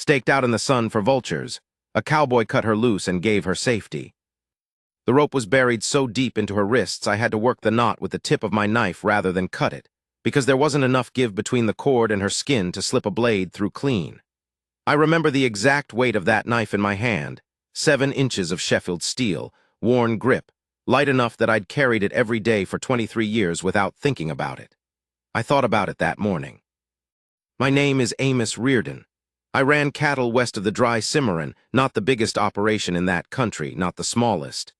staked out in the sun for vultures. A cowboy cut her loose and gave her safety. The rope was buried so deep into her wrists I had to work the knot with the tip of my knife rather than cut it, because there wasn't enough give between the cord and her skin to slip a blade through clean. I remember the exact weight of that knife in my hand, 7 inches of Sheffield steel, worn grip, light enough that I'd carried it every day for 23 years without thinking about it. I thought about it that morning. My name is Amos Reardon. I ran cattle west of the Dry Cimarron, not the biggest operation in that country, not the smallest.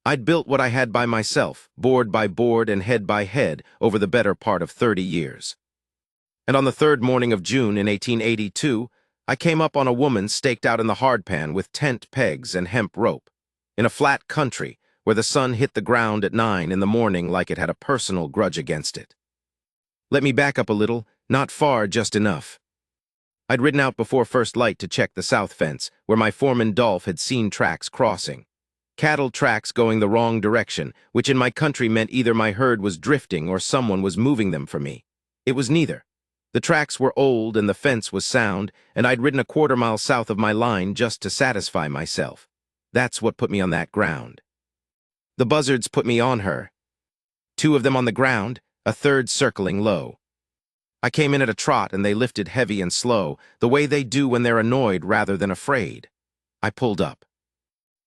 I'd built what I had by myself, board by board and head by head, over the better part of 30 years. And on the 3rd morning of June in 1882, I came up on a woman staked out in the hardpan with tent pegs and hemp rope, in a flat country where the sun hit the ground at 9 in the morning like it had a personal grudge against it. Let me back up a little, not far, just enough. I'd ridden out before first light to check the south fence, where my foreman Dolph had seen tracks crossing. Cattle tracks going the wrong direction, which in my country meant either my herd was drifting or someone was moving them for me. It was neither. The tracks were old and the fence was sound, and I'd ridden a quarter-mile south of my line just to satisfy myself. That's what put me on that ground. The buzzards put me on her. 2 of them on the ground, a 3rd circling low. I came in at a trot and they lifted heavy and slow, the way they do when they're annoyed rather than afraid. I pulled up.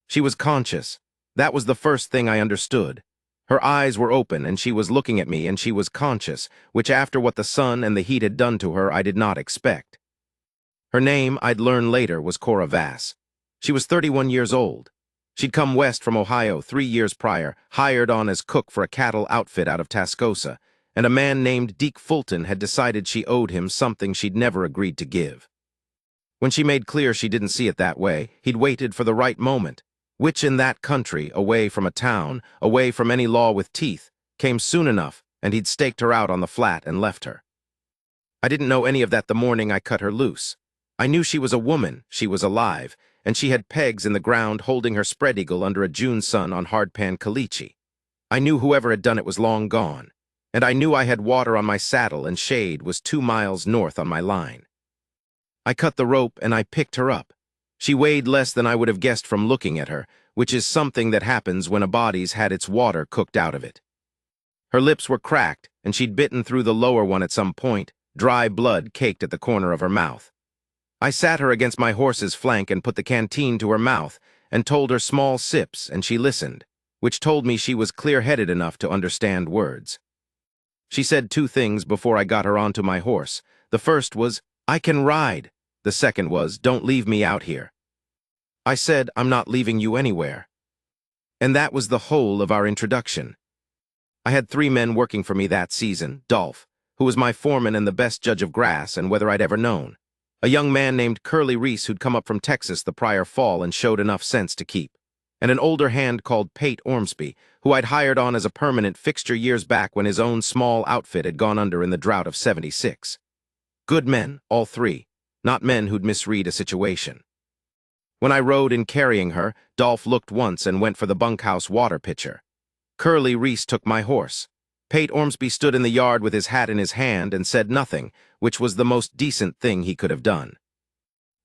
She was conscious. That was the first thing I understood. Her eyes were open and she was looking at me and she was conscious, which after what the sun and the heat had done to her I did not expect. Her name, I'd learn later, was Cora Vass. She was 31 years old. She'd come west from Ohio 3 years prior, hired on as cook for a cattle outfit out of Tascosa, and a man named Deke Fulton had decided she owed him something she'd never agreed to give. When she made clear she didn't see it that way, he'd waited for the right moment, which in that country, away from a town, away from any law with teeth, came soon enough, and he'd staked her out on the flat and left her. I didn't know any of that the morning I cut her loose. I knew she was a woman, she was alive, and she had pegs in the ground holding her spread eagle under a June sun on hardpan caliche. I knew whoever had done it was long gone, and I knew I had water on my saddle and shade was 2 miles north on my line. I cut the rope and I picked her up. She weighed less than I would have guessed from looking at her, which is something that happens when a body's had its water cooked out of it. Her lips were cracked, and she'd bitten through the lower one at some point, dry blood caked at the corner of her mouth. I sat her against my horse's flank and put the canteen to her mouth and told her small sips, and she listened, which told me she was clear-headed enough to understand words. She said 2 things before I got her onto my horse. The first was, "I can ride." The second was, "Don't leave me out here." I said, "I'm not leaving you anywhere." And that was the whole of our introduction. I had 3 men working for me that season: Dolph, who was my foreman and the best judge of grass and whether I'd ever known; a young man named Curly Reese who'd come up from Texas the prior fall and showed enough sense to keep; and an older hand called Pate Ormsby, who I'd hired on as a permanent fixture years back when his own small outfit had gone under in the drought of '76. Good men, all 3, not men who'd misread a situation. When I rode in carrying her, Dolph looked once and went for the bunkhouse water pitcher. Curly Reese took my horse. Pate Ormsby stood in the yard with his hat in his hand and said nothing, which was the most decent thing he could have done.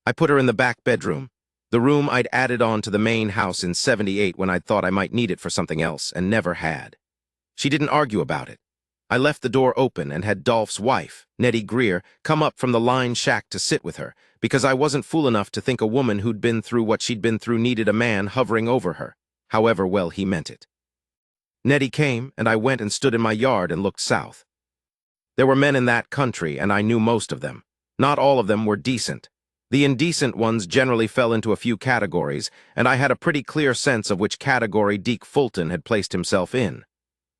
I put her in the back bedroom, the room I'd added on to the main house in '78 when I'd thought I might need it for something else and never had. She didn't argue about it. I left the door open and had Dolph's wife, Nettie Greer, come up from the line shack to sit with her, because I wasn't fool enough to think a woman who'd been through what she'd been through needed a man hovering over her, however well he meant it. Nettie came, and I went and stood in my yard and looked south. There were men in that country, and I knew most of them. Not all of them were decent. The indecent ones generally fell into a few categories, and I had a pretty clear sense of which category Deke Fulton had placed himself in.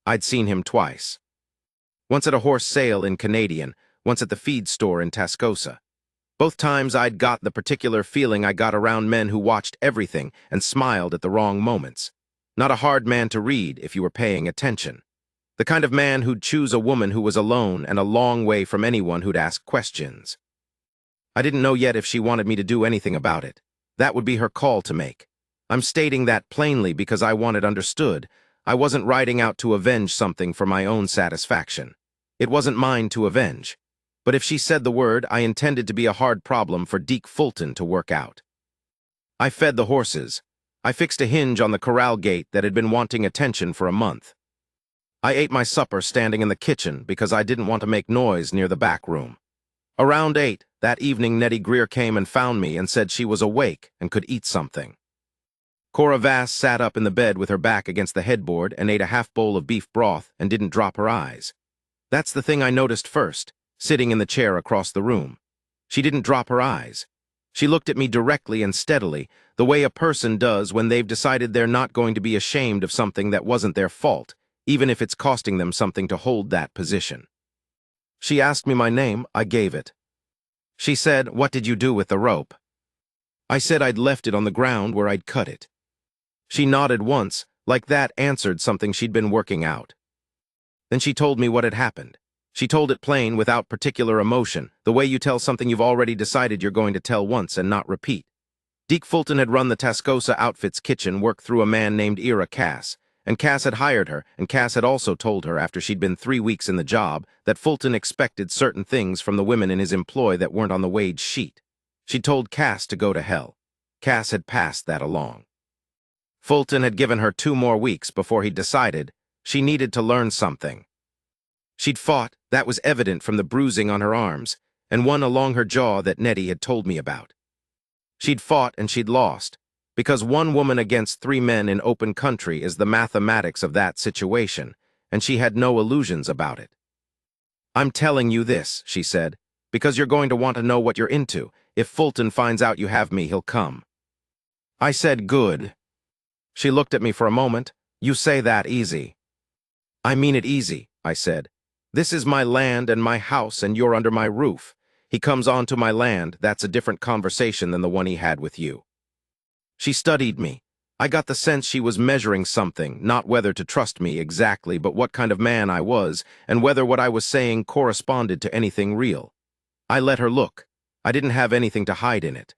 I'd seen him twice. Once at a horse sale in Canadian, once at the feed store in Tascosa. Both times I'd got the particular feeling I got around men who watched everything and smiled at the wrong moments. Not a hard man to read if you were paying attention. The kind of man who'd choose a woman who was alone and a long way from anyone who'd ask questions. I didn't know yet if she wanted me to do anything about it. That would be her call to make. I'm stating that plainly because I want it understood. I wasn't riding out to avenge something for my own satisfaction. It wasn't mine to avenge. But if she said the word, I intended to be a hard problem for Deke Fulton to work out. I fed the horses. I fixed a hinge on the corral gate that had been wanting attention for a month. I ate my supper standing in the kitchen because I didn't want to make noise near the back room. Around 8, that evening Nettie Greer came and found me and said she was awake and could eat something. Cora Vass sat up in the bed with her back against the headboard and ate a half bowl of beef broth and didn't drop her eyes. That's the thing I noticed first, sitting in the chair across the room. She didn't drop her eyes. She looked at me directly and steadily, the way a person does when they've decided they're not going to be ashamed of something that wasn't their fault, even if it's costing them something to hold that position. She asked me my name. I gave it. She said, "What did you do with the rope?" I said I'd left it on the ground where I'd cut it. She nodded once, like that answered something she'd been working out. Then she told me what had happened. She told it plain, without particular emotion, the way you tell something you've already decided you're going to tell once and not repeat. Deke Fulton had run the Tascosa Outfits kitchen work through a man named Ira Cass, and Cass had hired her, and Cass had also told her after she'd been 3 weeks in the job that Fulton expected certain things from the women in his employ that weren't on the wage sheet. She told Cass to go to hell. Cass had passed that along. Fulton had given her 2 more weeks before he'd decided she needed to learn something. She'd fought, that was evident from the bruising on her arms, and one along her jaw that Nettie had told me about. She'd fought and she'd lost, because 1 woman against 3 men in open country is the mathematics of that situation, and she had no illusions about it. "I'm telling you this," she said, "because you're going to want to know what you're into. If Fulton finds out you have me, he'll come." I said, "Good." She looked at me for a moment. "You say that easy." "I mean it easy," I said. "This is my land and my house, and you're under my roof. He comes onto my land, that's a different conversation than the one he had with you." She studied me. I got the sense she was measuring something, not whether to trust me exactly, but what kind of man I was, and whether what I was saying corresponded to anything real. I let her look. I didn't have anything to hide in it.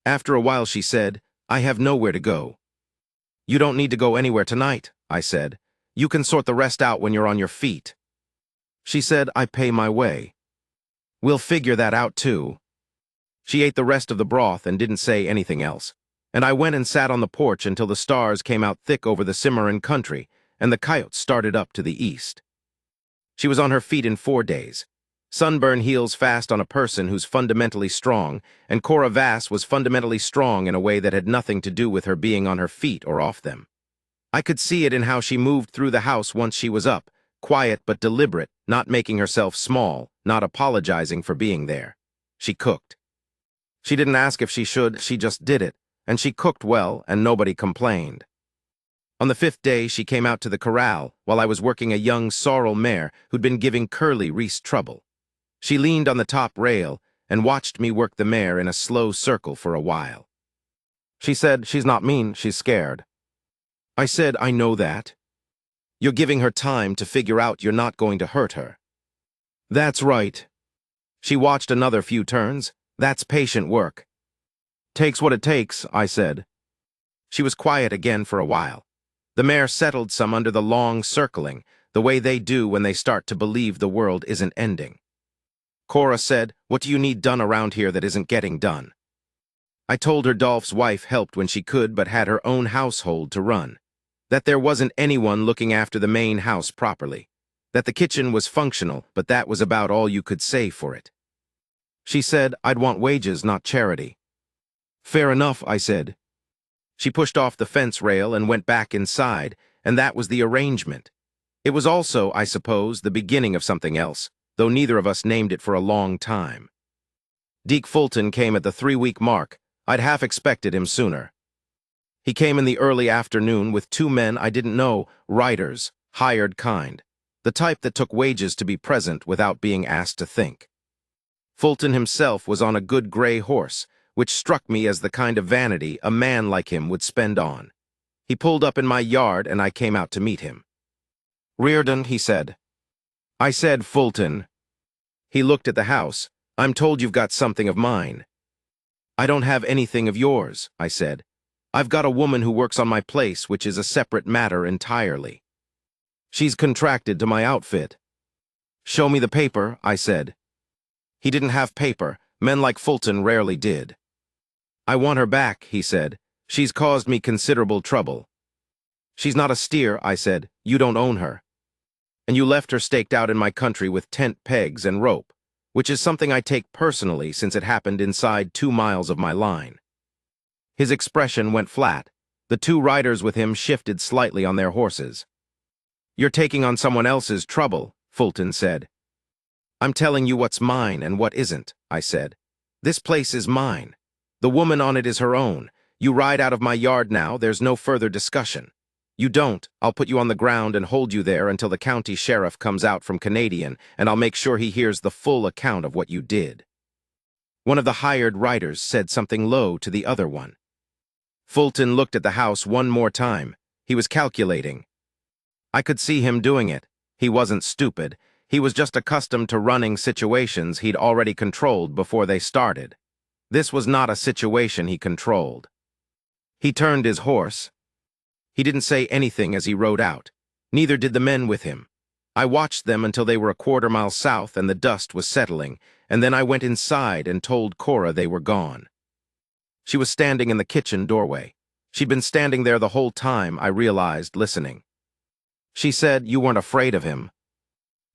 After a while she said, "I have nowhere to go." "You don't need to go anywhere tonight," I said. "You can sort the rest out when you're on your feet." She said, "I pay my way." "We'll figure that out too." She ate the rest of the broth and didn't say anything else, and I went and sat on the porch until the stars came out thick over the Cimarron country and the coyotes started up to the east. She was on her feet in 4 days. Sunburn heals fast on a person who's fundamentally strong, and Cora Vass was fundamentally strong in a way that had nothing to do with her being on her feet or off them. I could see it in how she moved through the house once she was up, quiet but deliberate, not making herself small, not apologizing for being there. She cooked. She didn't ask if she should, she just did it, and she cooked well, and nobody complained. On the 5th day, she came out to the corral while I was working a young sorrel mare who'd been giving Curly Reese trouble. She leaned on the top rail and watched me work the mare in a slow circle for a while. She said, "She's not mean, she's scared." I said, "I know that. You're giving her time to figure out you're not going to hurt her." "That's right." She watched another few turns. "That's patient work." "Takes what it takes," I said. She was quiet again for a while. The mare settled some under the long circling, the way they do when they start to believe the world isn't ending. Cora said, "What do you need done around here that isn't getting done?" I told her Dolph's wife helped when she could but had her own household to run. That there wasn't anyone looking after the main house properly. That the kitchen was functional, but that was about all you could say for it. She said, "I'd want wages, not charity." "Fair enough," I said. She pushed off the fence rail and went back inside, and that was the arrangement. It was also, I suppose, the beginning of something else, though neither of us named it for a long time. Deke Fulton came at the 3-week mark. I'd half expected him sooner. He came in the early afternoon with 2 men I didn't know, riders, hired kind, the type that took wages to be present without being asked to think. Fulton himself was on a good gray horse, which struck me as the kind of vanity a man like him would spend on. He pulled up in my yard and I came out to meet him. "Reardon," he said. I said, "Fulton." He looked at the house. "I'm told you've got something of mine." "I don't have anything of yours," I said. "I've got a woman who works on my place, which is a separate matter entirely. She's contracted to my outfit." "Show me the paper," I said. He didn't have paper. Men like Fulton rarely did. I want her back, he said. She's caused me considerable trouble. She's not a steer, I said. You don't own her. And you left her staked out in my country with tent pegs and rope, which is something I take personally since it happened inside 2 miles of my line. His expression went flat. The 2 riders with him shifted slightly on their horses. You're taking on someone else's trouble, Fulton said. I'm telling you what's mine and what isn't, I said. This place is mine. The woman on it is her own. You ride out of my yard now, there's no further discussion. You don't, I'll put you on the ground and hold you there until the county sheriff comes out from Canadian, and I'll make sure he hears the full account of what you did. One of the hired riders said something low to the other one. Fulton looked at the house one more time. He was calculating. I could see him doing it. He wasn't stupid. He was just accustomed to running situations he'd already controlled before they started. This was not a situation he controlled. He turned his horse. He didn't say anything as he rode out. Neither did the men with him. I watched them until they were a 1/4 mile south and the dust was settling, and then I went inside and told Cora they were gone. She was standing in the kitchen doorway. She'd been standing there the whole time, I realized, listening. She said, "You weren't afraid of him."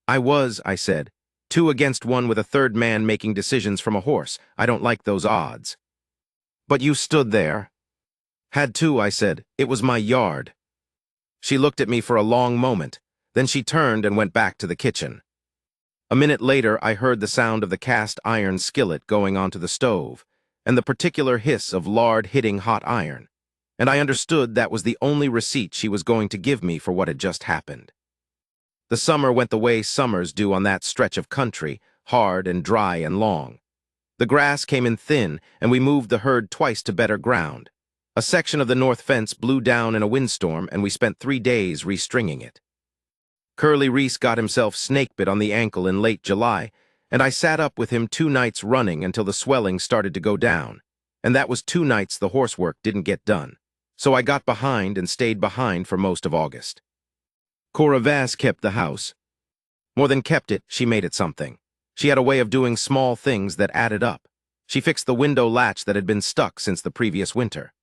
I was, I said. 2 against 1 with a 3rd man making decisions from a horse. I don't like those odds. But you stood there. Had to, I said. It was my yard. She looked at me for a long moment. Then she turned and went back to the kitchen. A minute later, I heard the sound of the cast iron skillet going onto the stove, and the particular hiss of lard hitting hot iron, and I understood that was the only receipt she was going to give me for what had just happened. The summer went the way summers do on that stretch of country, hard and dry and long. The grass came in thin, and we moved the herd twice to better ground. A section of the north fence blew down in a windstorm, and we spent 3 days restringing it. Curly Reese got himself snakebit on the ankle in late July, and I sat up with him 2 nights running until the swelling started to go down, and that was 2 nights the horsework didn't get done, so I got behind and stayed behind for most of August. Cora Vass kept the house. More than kept it, she made it something. She had a way of doing small things that added up. She fixed the window latch that had been stuck since the previous winter.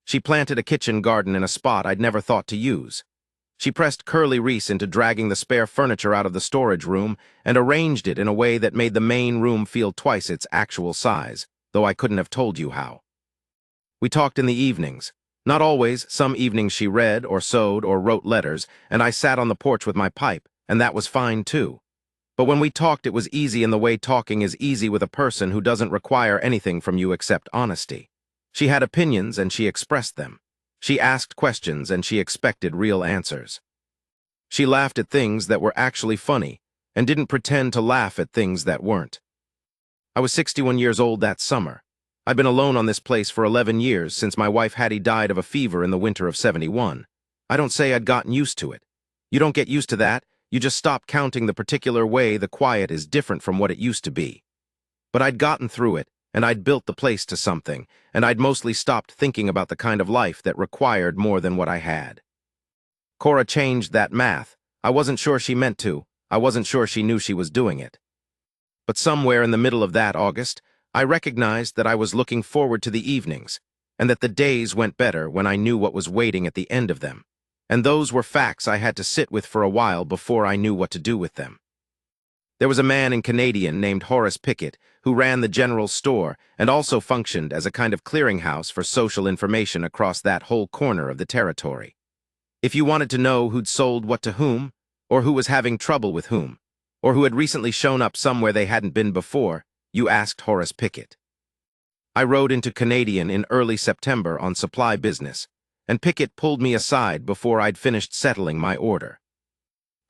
She planted a kitchen garden in a spot I'd never thought to use. She pressed Curly Reese into dragging the spare furniture out of the storage room and arranged it in a way that made the main room feel twice its actual size, though I couldn't have told you how. We talked in the evenings. Not always. Some evenings she read or sewed or wrote letters, and I sat on the porch with my pipe, and that was fine too. But when we talked, it was easy in the way talking is easy with a person who doesn't require anything from you except honesty. She had opinions, and she expressed them. She asked questions, and she expected real answers. She laughed at things that were actually funny, and didn't pretend to laugh at things that weren't. I was 61 years old that summer. I'd been alone on this place for 11 years since my wife Hattie died of a fever in the winter of '71. I don't say I'd gotten used to it. You don't get used to that, you just stop counting the particular way the quiet is different from what it used to be. But I'd gotten through it, and I'd built the place to something, and I'd mostly stopped thinking about the kind of life that required more than what I had. Cora changed that math. I wasn't sure she meant to. I wasn't sure she knew she was doing it. But somewhere in the middle of that August, I recognized that I was looking forward to the evenings, and that the days went better when I knew what was waiting at the end of them. And those were facts I had to sit with for a while before I knew what to do with them. There was a man in Canadian named Horace Pickett who ran the general store and also functioned as a kind of clearinghouse for social information across that whole corner of the territory. If you wanted to know who'd sold what to whom, or who was having trouble with whom, or who had recently shown up somewhere they hadn't been before, you asked Horace Pickett. I rode into Canadian in early September on supply business, and Pickett pulled me aside before I'd finished settling my order.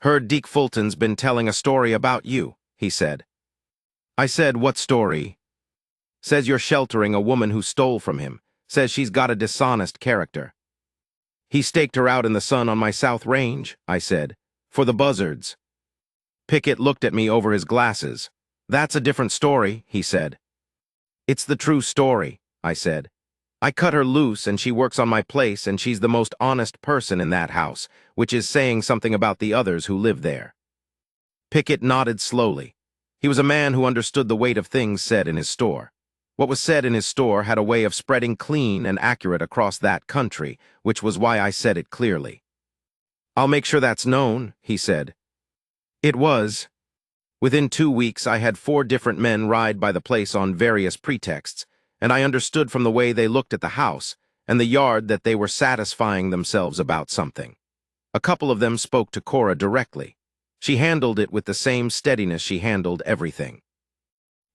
"Heard Deke Fulton's been telling a story about you," he said. I said, "What story?" "Says you're sheltering a woman who stole from him. Says she's got a dishonest character." "He staked her out in the sun on my south range," I said, "for the buzzards." Pickett looked at me over his glasses. "That's a different story," he said. "It's the true story," I said. "I cut her loose and she works on my place and she's the most honest person in that house, which is saying something about the others who live there." Pickett nodded slowly. He was a man who understood the weight of things said in his store. What was said in his store had a way of spreading clean and accurate across that country, which was why I said it clearly. "I'll make sure that's known," he said. It was. Within 2 weeks, I had 4 different men ride by the place on various pretexts, and I understood from the way they looked at the house and the yard that they were satisfying themselves about something. A couple of them spoke to Cora directly. She handled it with the same steadiness she handled everything.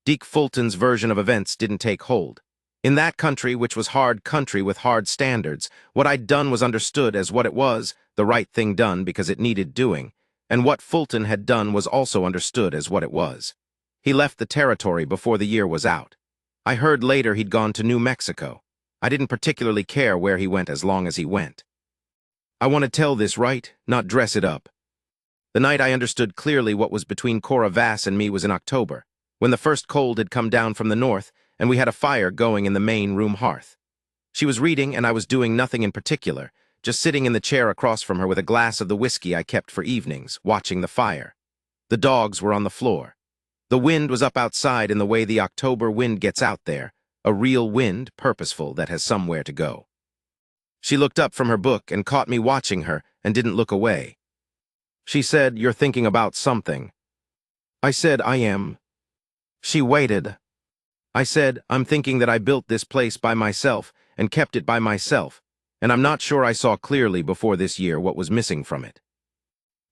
Deke Fulton's version of events didn't take hold. In that country, which was hard country with hard standards, what I'd done was understood as what it was, the right thing done because it needed doing, and what Fulton had done was also understood as what it was. He left the territory before the year was out. I heard later he'd gone to New Mexico. I didn't particularly care where he went as long as he went. I want to tell this right, not dress it up. The night I understood clearly what was between Cora Vass and me was in October, when the first cold had come down from the north and we had a fire going in the main room hearth. She was reading and I was doing nothing in particular, just sitting in the chair across from her with a glass of the whiskey I kept for evenings, watching the fire. The dogs were on the floor. The wind was up outside in the way the October wind gets out there, a real wind, purposeful, that has somewhere to go. She looked up from her book and caught me watching her and didn't look away. She said, "You're thinking about something." I said, "I am." She waited. I said, "I'm thinking that I built this place by myself and kept it by myself, and I'm not sure I saw clearly before this year what was missing from it."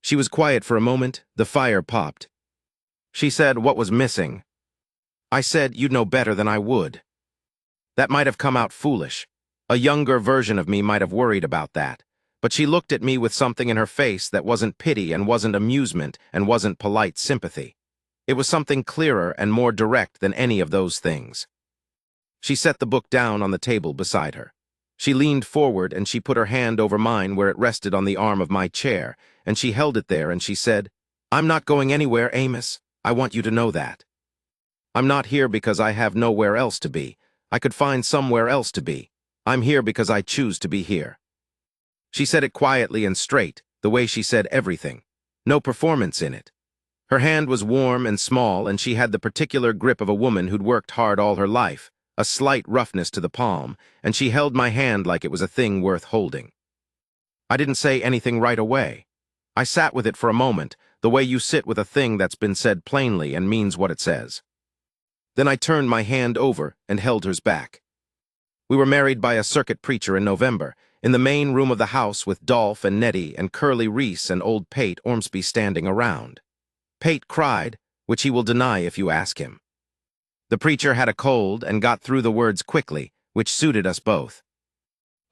She was quiet for a moment. The fire popped. She said, "What was missing?" I said, "You'd know better than I would." That might have come out foolish. A younger version of me might have worried about that. But she looked at me with something in her face that wasn't pity and wasn't amusement and wasn't polite sympathy. It was something clearer and more direct than any of those things. She set the book down on the table beside her. She leaned forward and she put her hand over mine where it rested on the arm of my chair, and she held it there and she said, "I'm not going anywhere, Amos. I want you to know that. I'm not here because I have nowhere else to be. I could find somewhere else to be. I'm here because I choose to be here." She said it quietly and straight, the way she said everything. No performance in it. Her hand was warm and small, and she had the particular grip of a woman who'd worked hard all her life, a slight roughness to the palm, and she held my hand like it was a thing worth holding. I didn't say anything right away. I sat with it for a moment, the way you sit with a thing that's been said plainly and means what it says. Then I turned my hand over and held hers back. We were married by a circuit preacher in November, in the main room of the house with Dolph and Nettie and Curly Reese and old Pate Ormsby standing around. Pate cried, which he will deny if you ask him. The preacher had a cold and got through the words quickly, which suited us both.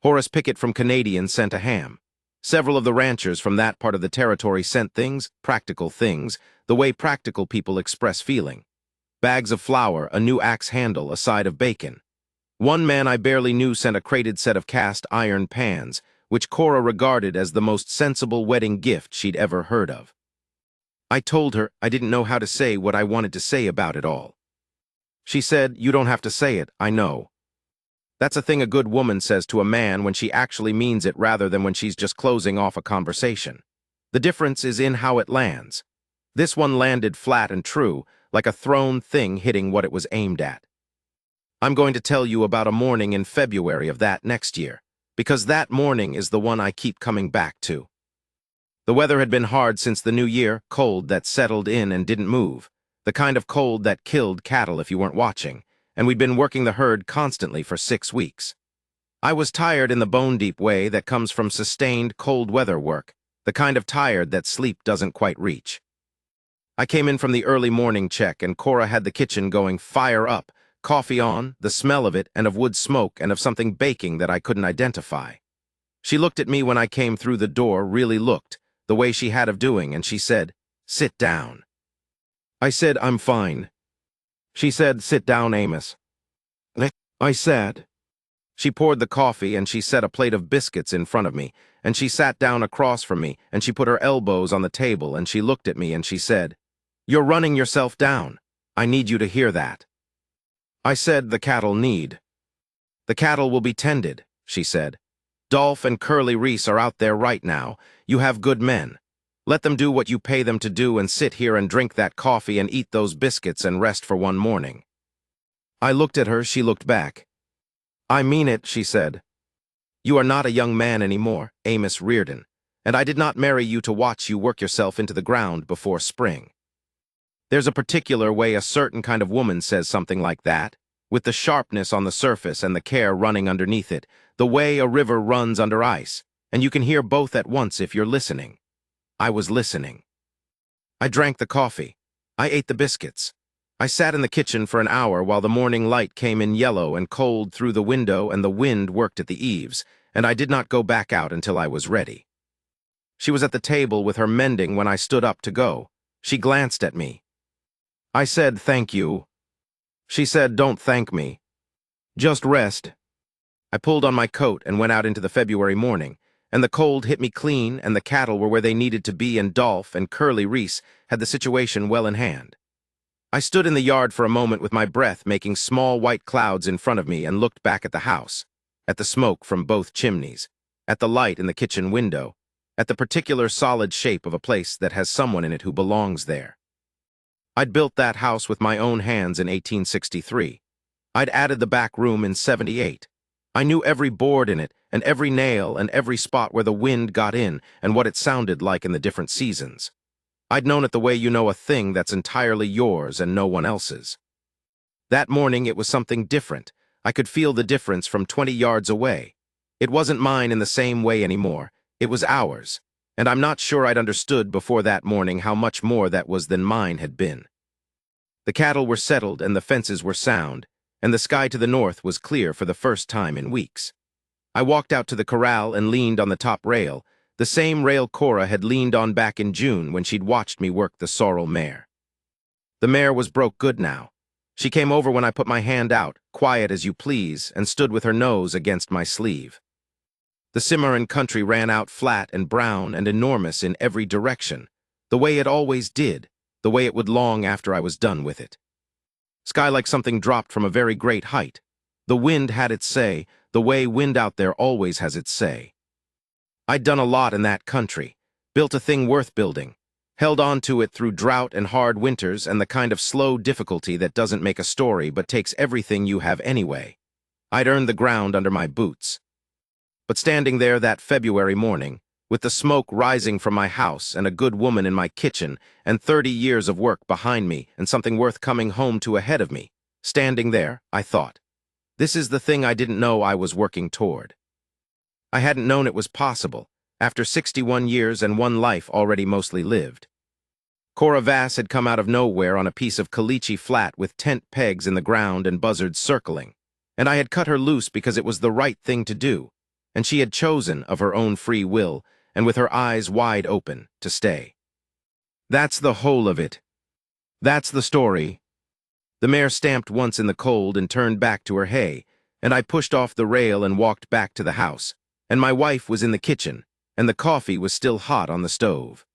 Horace Pickett from Canadian sent a ham. Several of the ranchers from that part of the territory sent things, practical things, the way practical people express feeling. Bags of flour, a new axe handle, a side of bacon. One man I barely knew sent a crated set of cast iron pans, which Cora regarded as the most sensible wedding gift she'd ever heard of. I told her I didn't know how to say what I wanted to say about it all. She said, "You don't have to say it, I know." That's a thing a good woman says to a man when she actually means it rather than when she's just closing off a conversation. The difference is in how it lands. This one landed flat and true, like a thrown thing hitting what it was aimed at. I'm going to tell you about a morning in February of that next year, because that morning is the one I keep coming back to. The weather had been hard since the new year, cold that settled in and didn't move, the kind of cold that killed cattle if you weren't watching, and we'd been working the herd constantly for 6 weeks. I was tired in the bone-deep way that comes from sustained cold weather work, the kind of tired that sleep doesn't quite reach. I came in from the early morning check, and Cora had the kitchen going fire up, coffee on, the smell of it, and of wood smoke, and of something baking that I couldn't identify. She looked at me when I came through the door, really looked, the way she had of doing, and she said, "Sit down." I said, "I'm fine." She said, "Sit down, Amos." I said. She poured the coffee, and she set a plate of biscuits in front of me, and she sat down across from me, and she put her elbows on the table, and she looked at me, and she said, "You're running yourself down. I need you to hear that." I said, "The cattle need." "The cattle will be tended," she said. "Dolph and Curly Reese are out there right now. You have good men. Let them do what you pay them to do and sit here and drink that coffee and eat those biscuits and rest for one morning." I looked at her, she looked back. "I mean it," she said. "You are not a young man anymore, Amos Reardon, and I did not marry you to watch you work yourself into the ground before spring." There's a particular way a certain kind of woman says something like that, with the sharpness on the surface and the care running underneath it, the way a river runs under ice, and you can hear both at once if you're listening. I was listening. I drank the coffee. I ate the biscuits. I sat in the kitchen for an hour while the morning light came in yellow and cold through the window and the wind worked at the eaves, and I did not go back out until I was ready. She was at the table with her mending when I stood up to go. She glanced at me. I said, "Thank you." She said, "Don't thank me. Just rest." I pulled on my coat and went out into the February morning, and the cold hit me clean, and the cattle were where they needed to be, and Dolph and Curly Reese had the situation well in hand. I stood in the yard for a moment with my breath making small white clouds in front of me and looked back at the house, at the smoke from both chimneys, at the light in the kitchen window, at the particular solid shape of a place that has someone in it who belongs there. I'd built that house with my own hands in 1863. I'd added the back room in 78. I knew every board in it, and every nail, and every spot where the wind got in, and what it sounded like in the different seasons. I'd known it the way you know a thing that's entirely yours and no one else's. That morning it was something different. I could feel the difference from 20 yards away. It wasn't mine in the same way anymore. It was ours. And I'm not sure I'd understood before that morning how much more that was than mine had been. The cattle were settled and the fences were sound, and the sky to the north was clear for the first time in weeks. I walked out to the corral and leaned on the top rail, the same rail Cora had leaned on back in June when she'd watched me work the sorrel mare. The mare was broke good now. She came over when I put my hand out, quiet as you please, and stood with her nose against my sleeve. The Cimarron country ran out flat and brown and enormous in every direction, the way it always did, the way it would long after I was done with it. Sky like something dropped from a very great height. The wind had its say, the way wind out there always has its say. I'd done a lot in that country, built a thing worth building, held on to it through drought and hard winters and the kind of slow difficulty that doesn't make a story but takes everything you have anyway. I'd earned the ground under my boots. But standing there that February morning, with the smoke rising from my house and a good woman in my kitchen and 30 years of work behind me and something worth coming home to ahead of me, standing there, I thought, this is the thing I didn't know I was working toward. I hadn't known it was possible, after 61 years and one life already mostly lived. Cora Vass had come out of nowhere on a piece of caliche flat with tent pegs in the ground and buzzards circling, and I had cut her loose because it was the right thing to do, and she had chosen, of her own free will, and with her eyes wide open, to stay. That's the whole of it. That's the story. The mare stamped once in the cold and turned back to her hay, and I pushed off the rail and walked back to the house, and my wife was in the kitchen, and the coffee was still hot on the stove.